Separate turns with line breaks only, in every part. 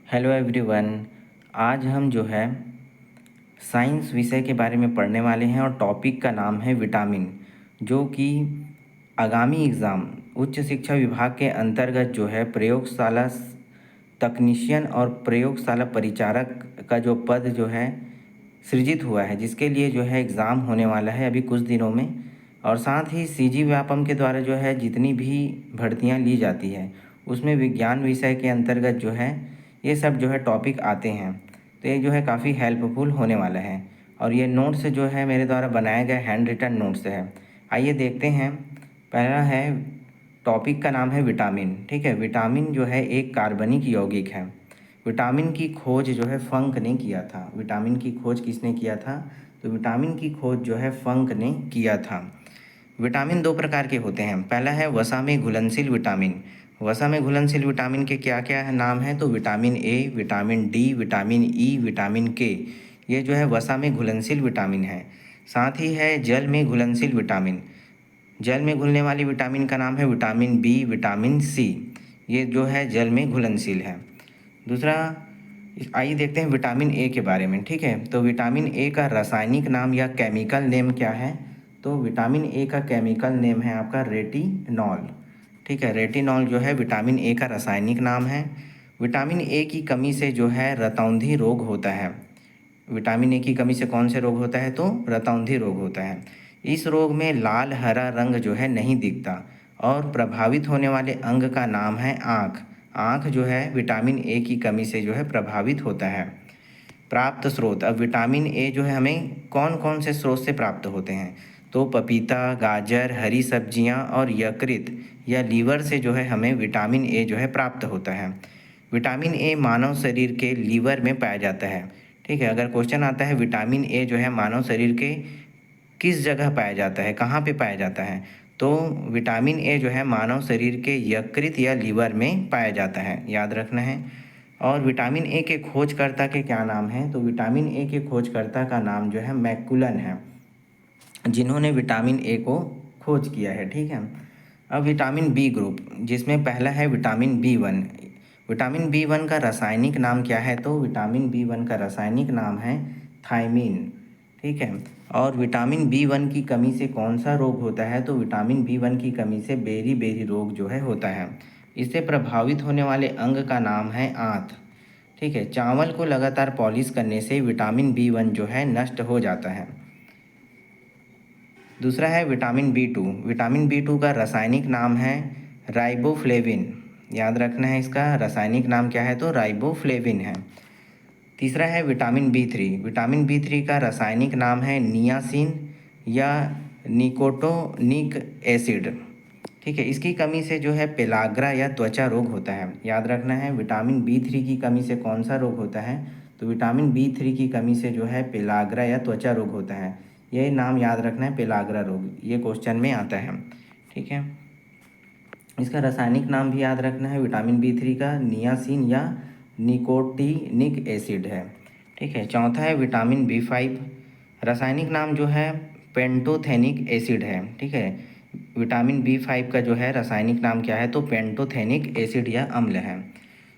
Hello everyone. आज हम जो है साइंस विषय के बारे में पढ़ने वाले हैं और टॉपिक का नाम है विटामिन, जो कि आगामी एग्ज़ाम उच्च शिक्षा विभाग के अंतर्गत जो है प्रयोगशाला तकनीशियन और प्रयोगशाला परिचारक का जो पद जो है सृजित हुआ है, जिसके लिए जो है एग्ज़ाम होने वाला है अभी कुछ दिनों में। और साथ ही सीजी व्यापम के द्वारा जो है जितनी भी भर्तियां ली जाती है उसमें विज्ञान विषय के अंतर्गत जो है ये सब जो है टॉपिक आते हैं। तो ये जो है काफ़ी हेल्पफुल होने वाला है। और ये नोट्स जो है मेरे द्वारा बनाए गए हैंड रिटन नोट्स है। आइए देखते हैं। पहला है, टॉपिक का नाम है विटामिन। ठीक है, विटामिन जो है एक कार्बनिक यौगिक है। विटामिन की खोज जो है फंक ने किया था। विटामिन की खोज किसने किया था? तो विटामिन की खोज जो है फंक ने किया था। विटामिन दो प्रकार के होते हैं। पहला है वसा में घुलनशील विटामिन। वसा में घुलनशील विटामिन के क्या क्या नाम हैं? तो vitamin A, vitamin D, vitamin E, vitamin के, ये जो है वसा में घुलनशील विटामिन है। साथ ही है जल में घुलनशील विटामिन। जल में घुलने वाली विटामिन का नाम है विटामिन बी, विटामिन सी, ये जो है जल में घुलनशील है। दूसरा, आइए देखते हैं विटामिन ए के बारे में। ठीक है, तो विटामिन ए का रासायनिक नाम या केमिकल नेम क्या है? तो विटामिन ए का केमिकल नेम है आपका रेटिनॉल। ठीक है, रेटिनॉल जो है विटामिन ए का रासायनिक नाम है। विटामिन ए की कमी से जो है रतौंधी रोग होता है। विटामिन ए की कमी से कौन से रोग होता है? तो रतौंधी रोग होता है। इस रोग में लाल हरा रंग जो है नहीं दिखता और प्रभावित होने वाले अंग का नाम है आँख। आँख जो है विटामिन ए की कमी से जो है प्रभावित होता है। प्राप्त स्रोत, अब विटामिन ए जो है हमें कौन कौन से स्रोत से प्राप्त होते हैं? तो पपीता, गाजर, हरी सब्जियां और यकृत या लीवर से जो है हमें विटामिन ए जो है प्राप्त होता है। विटामिन ए मानव शरीर के लीवर में पाया जाता है। ठीक है, अगर क्वेश्चन आता है विटामिन ए जो है मानव शरीर के किस जगह पाया जाता है, कहाँ पे पाया जाता है? तो विटामिन ए जो है मानव शरीर के यकृत या लीवर में पाया जाता है, याद रखना है। और विटामिन ए के खोजकर्ता के क्या नाम हैं? तो विटामिन ए के खोजकर्ता का नाम जो है मैकुलन है, जिन्होंने विटामिन ए को खोज किया है। ठीक है, अब विटामिन बी ग्रुप, जिसमें पहला है vitamin B one. Vitamin B one का रासायनिक नाम क्या है? तो विटामिन बी वन का रासायनिक नाम है थायमीन। ठीक है, और विटामिन बी वन की कमी से कौन सा रोग होता है? तो विटामिन बी वन की कमी से बेरी बेरी रोग जो है होता है। इससे प्रभावित होने वाले अंग का नाम है आंत। ठीक है, चावल को लगातार पॉलिश करने से विटामिन बी वन जो है नष्ट हो जाता है। दूसरा है vitamin B two. Vitamin B two का रासायनिक नाम है राइबोफ्लेविन। याद रखना है, इसका रासायनिक नाम क्या है? तो राइबोफ्लेविन है। तीसरा है vitamin B three. Vitamin B three का रासायनिक नाम है नियासिन या निकोटोनिक एसिड। ठीक है, इसकी कमी से जो है पेलाग्रा या त्वचा रोग होता है। याद रखना है, विटामिन बी थ्री की कमी से कौन सा रोग होता है? तो विटामिन बी थ्री की कमी से जो है पेलाग्रा या त्वचा रोग होता है। यही नाम याद रखना है, पेलाग्रा रोग, ये क्वेश्चन में आता है। ठीक है, इसका रासायनिक नाम भी याद रखना है, विटामिन बी थ्री का नियासिन या निकोटिनिक एसिड है। ठीक है, चौथा है विटामिन बी फाइव। रासायनिक नाम जो है पेंटोथेनिक एसिड है। ठीक है, विटामिन बी फाइव का जो है रासायनिक नाम क्या है? तो पेंटोथेनिक एसिड या अम्ल है।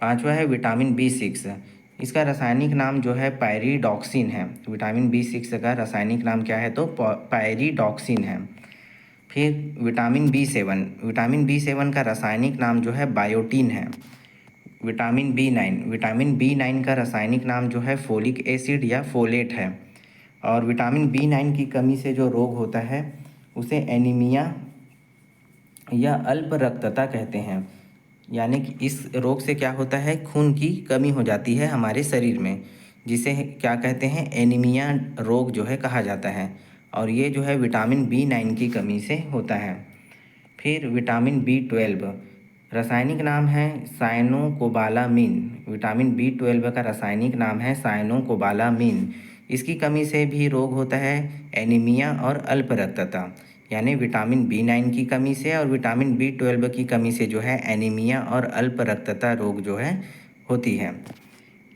पांचवा है विटामिन बी सिक्स। इसका रासायनिक नाम जो है पायरिडॉक्सिन है। विटामिन बी सिक्स का रासायनिक नाम क्या है? तो पायरिडॉक्सिन है। फिर vitamin B seven. Vitamin B seven का रासायनिक नाम जो है बायोटीन है। Vitamin B nine. Vitamin B nine का रासायनिक नाम जो है फोलिक एसिड या फोलेट है। और विटामिन बी नाइन की कमी से जो रोग होता है उसे एनीमिया या अल्प रक्तता कहते हैं। यानी कि इस रोग से क्या होता है? खून की कमी हो जाती है हमारे शरीर में, जिसे क्या कहते हैं? एनीमिया रोग जो है कहा जाता है। और ये जो है विटामिन बी नाइन की कमी से होता है। फिर विटामिन बी ट्वेल्व। रासायनिक नाम है साइनोकोबालामिन। विटामिन बी ट्वेल्व का रासायनिक नाम है साइनोकोबालामिन। इसकी कमी से भी रोग होता है एनीमिया और अल्प रक्तता। यानी विटामिन बी नाइन की कमी से और विटामिन बी ट्वेल्व की कमी से जो है एनीमिया और अल्प रक्तता रोग जो है होती है।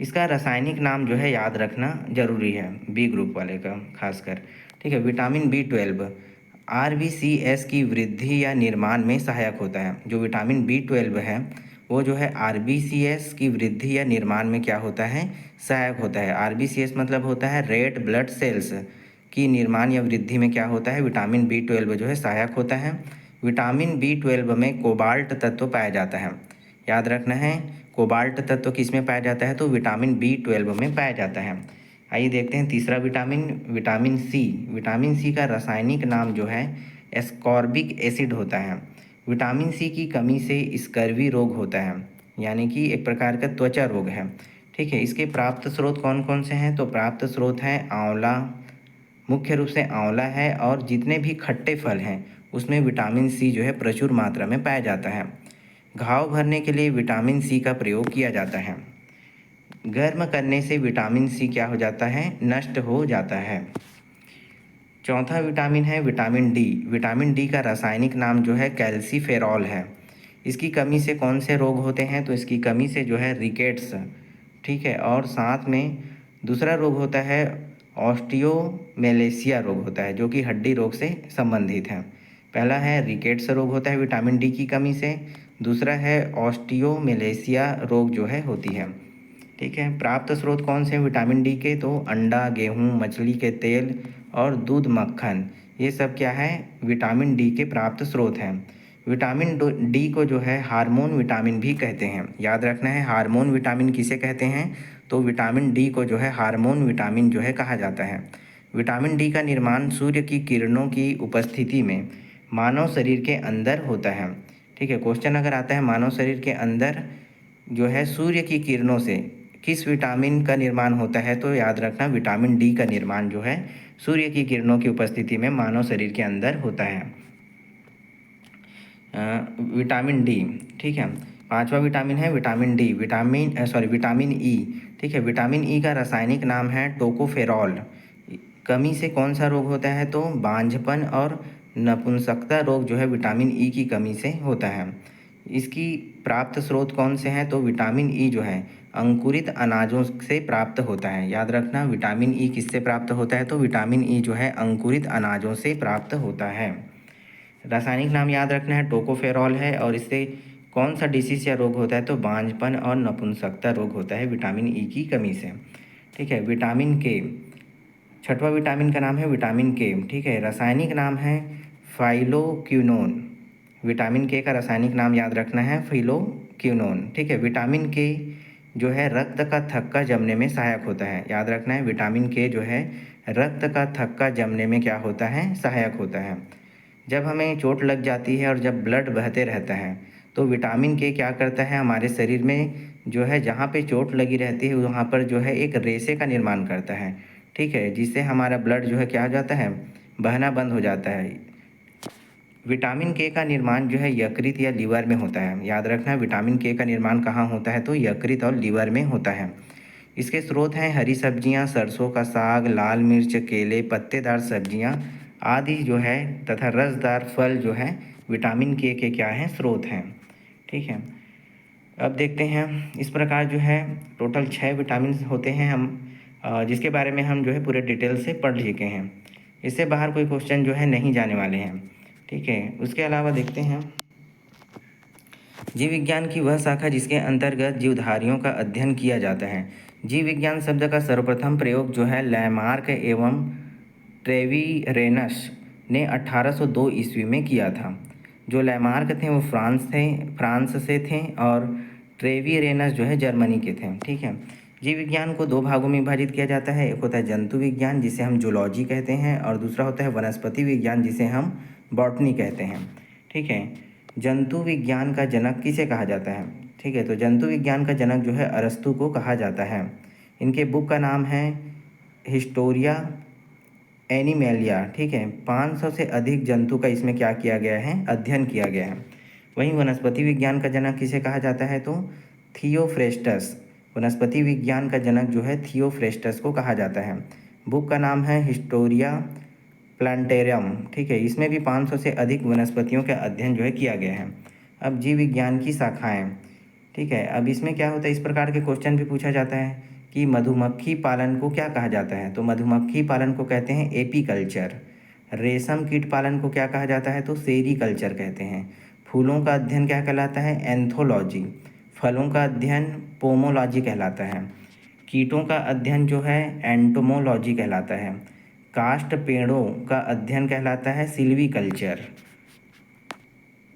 इसका रासायनिक नाम जो है याद रखना ज़रूरी है, बी ग्रुप वाले का खासकर। ठीक है, विटामिन बी ट्वेल्व आरबीसीएस की वृद्धि या निर्माण में सहायक होता है। जो विटामिन बी ट्वेल्व है वो जो है आरबीसीएस की वृद्धि या निर्माण में क्या होता है, सहायक होता है। आरबीसीएस मतलब होता है रेड ब्लड सेल्स की निर्माण या वृद्धि में क्या होता है, विटामिन बी 12 जो है सहायक होता है। विटामिन बी 12 में कोबाल्ट तत्व पाया जाता है। याद रखना है, कोबाल्ट तत्व किस में पाया जाता है, तो विटामिन बी 12 में पाया जाता है। आइए देखते हैं तीसरा vitamin, vitamin C. Vitamin C का रासायनिक नाम जो है एस्कॉर्बिक एसिड होता है। विटामिन सी की कमी से स्कर्वी रोग होता है, यानी कि एक प्रकार का त्वचा रोग है। ठीक है, इसके प्राप्त स्रोत कौन कौन से हैं, तो प्राप्त स्रोत हैं आंवला, मुख्य रूप से आंवला है, और जितने भी खट्टे फल हैं उसमें विटामिन सी जो है प्रचुर मात्रा में पाया जाता है। घाव भरने के लिए विटामिन सी का प्रयोग किया जाता है। गर्म करने से विटामिन सी क्या हो जाता है, नष्ट हो जाता है। चौथा विटामिन है विटामिन डी। विटामिन डी का रासायनिक नाम जो है कैल्सीफेरॉल है। इसकी कमी से कौन से रोग होते हैं, तो इसकी कमी से जो है रिकेट्स, ठीक है, और साथ में दूसरा रोग होता है ऑस्टियोमेलेसिया रोग होता है, जो कि हड्डी रोग से संबंधित है। पहला है रिकेट्स रोग होता है विटामिन डी की कमी से, दूसरा है ऑस्टियोमेलेसिया रोग जो है होती है। ठीक है, प्राप्त स्रोत कौन से हैं विटामिन डी के, तो अंडा, गेहूँ, मछली के तेल और दूध, मक्खन, ये सब क्या है, विटामिन डी के प्राप्त स्रोत हैं। विटामिन डी को जो है हार्मोन विटामिन भी कहते हैं। याद रखना है, हार्मोन विटामिन किसे कहते हैं, तो विटामिन डी को जो है हार्मोन विटामिन जो है कहा जाता है। विटामिन डी का निर्माण सूर्य की किरणों की उपस्थिति में मानव शरीर के अंदर होता है। ठीक है, क्वेश्चन अगर आता है मानव शरीर के अंदर जो है सूर्य की किरणों से किस विटामिन का निर्माण होता है, तो याद रखना विटामिन डी का निर्माण जो है सूर्य की किरणों की उपस्थिति में मानव शरीर के अंदर होता है। विटामिन डी, ठीक है। पांचवा विटामिन है विटामिन डी, विटामिन ई। ठीक है, विटामिन ई का रासायनिक नाम है टोकोफेरॉल। कमी से कौन सा रोग होता है, तो बांझपन और नपुंसकता रोग जो है विटामिन ई की कमी से होता है। इसकी प्राप्त स्रोत कौन से हैं, तो विटामिन ई जो है अंकुरित अनाजों से प्राप्त होता है। याद रखना, विटामिन ई किससे प्राप्त होता है, तो विटामिन ई जो है अंकुरित अनाजों से प्राप्त होता है। रासायनिक नाम याद रखना है टोकोफेरॉल है, और इससे कौन सा डिसीज या रोग होता है, तो बांझपन और नपुंसकता रोग होता है विटामिन ई की कमी से। ठीक है, विटामिन के, छठवां विटामिन का नाम है विटामिन के। ठीक है, रासायनिक नाम है फाइलोक्विनोन। विटामिन के का रासायनिक नाम याद रखना है फाइलोक्विनोन। ठीक है, विटामिन के जो है रक्त का थक्का जमने में सहायक होता है। याद रखना है, विटामिन के जो है रक्त का थक्का जमने में क्या होता है, सहायक होता है। जब हमें चोट लग जाती है और जब ब्लड बहते रहता है, तो विटामिन के क्या करता है, हमारे शरीर में जो है जहाँ पे चोट लगी रहती है वहाँ पर जो है एक रेशे का निर्माण करता है। ठीक है, जिससे हमारा ब्लड जो है क्या हो जाता है, बहना बंद हो जाता है। विटामिन के का निर्माण जो है यकृत या लीवर में होता है। याद रखना, विटामिन के का निर्माण कहाँ होता है, तो यकृत और लीवर में होता है। इसके स्रोत हैं हरी सब्जियां, सरसों का साग, लाल मिर्च, केले, पत्तेदार सब्जियां आदि जो है, तथा रसदार फल जो है विटामिन के क्या हैं, स्रोत हैं। ठीक है, अब देखते हैं इस प्रकार जो है टोटल 6 विटामिन होते हैं हम जिसके बारे में हम जो है पूरे डिटेल से पढ़ चुके हैं। इससे बाहर कोई क्वेश्चन जो है नहीं जाने वाले हैं। ठीक है, उसके अलावा देखते हैं जीव विज्ञान की वह शाखा जिसके अंतर्गत जीवधारियों का अध्ययन किया जाता है। जीव विज्ञान शब्द का सर्वप्रथम प्रयोग जो है लैमार्क एवं ट्रेविरेनस ने 1802 ईस्वी में किया था। जो लैमार्क थे वो फ्रांस से थे, और ट्रेविरेनस जो है जर्मनी के थे। ठीक है, जीव विज्ञान को 2 भागों में विभाजित किया जाता है। एक होता है जंतु विज्ञान जिसे हम जूलॉजी कहते हैं, और दूसरा होता है वनस्पति विज्ञान जिसे हम बॉटनी कहते हैं। ठीक है, जंतु विज्ञान का जनक किसे कहा जाता है, ठीक है, तो जंतु विज्ञान का जनक जो है अरस्तु को कहा जाता है। इनके बुक का नाम है हिस्टोरिया एनिमेलिया। ठीक है, 500 से अधिक जंतु का इसमें क्या किया गया है, अध्ययन किया गया है। वहीं वनस्पति विज्ञान का जनक किसे कहा जाता है, तो थियोफ्रेस्टस। वनस्पति विज्ञान का जनक जो है थियोफ्रेस्टस को कहा जाता है। बुक का नाम है हिस्टोरिया प्लांटेरियम। ठीक है, इसमें भी 500 से अधिक वनस्पतियों का अध्ययन जो है किया गया है। अब जीव विज्ञान की शाखाएं, ठीक है, अब इसमें क्या होता है, इस प्रकार के क्वेश्चन भी पूछा जाता है कि मधुमक्खी पालन को क्या कहा जाता है, तो मधुमक्खी पालन को कहते हैं एपीकल्चर। रेशम कीट पालन को क्या कहा जाता है, तो सेरीकल्चर कहते हैं। फूलों का अध्ययन क्या कहलाता है, एंथोलॉजी। फलों का अध्ययन पोमोलॉजी कहलाता है। कीटों का अध्ययन जो है एंटोमोलॉजी कहलाता है। काष्ठ पेड़ों का अध्ययन कहलाता है सिल्वीकल्चर।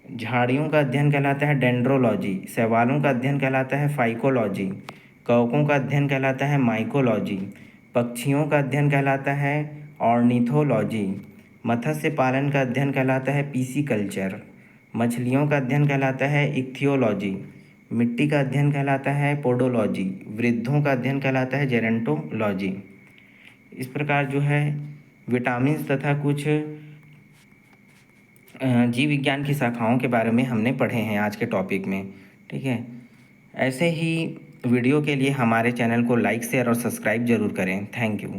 झाड़ियों का अध्ययन कहलाता है डेंड्रोलॉजी। शैवालों का अध्ययन कहलाता है फाइकोलॉजी। कवकों का अध्ययन कहलाता है माइकोलॉजी। पक्षियों का अध्ययन कहलाता है ऑर्निथोलॉजी। मत्स्य पालन का अध्ययन कहलाता है पीसीकल्चर। मछलियों का अध्ययन कहलाता है इक्थियोलॉजी। मिट्टी का अध्ययन कहलाता है पोडोलॉजी। वृद्धों का अध्ययन कहलाता है जेरेंटोलॉजी। इस प्रकार जो है विटामिन्स तथा कुछ जीव विज्ञान की शाखाओं के बारे में हमने पढ़े हैं आज के टॉपिक में। ठीक है, ऐसे ही वीडियो के लिए हमारे चैनल को लाइक शेयर और सब्सक्राइब ज़रूर करें। Thank you.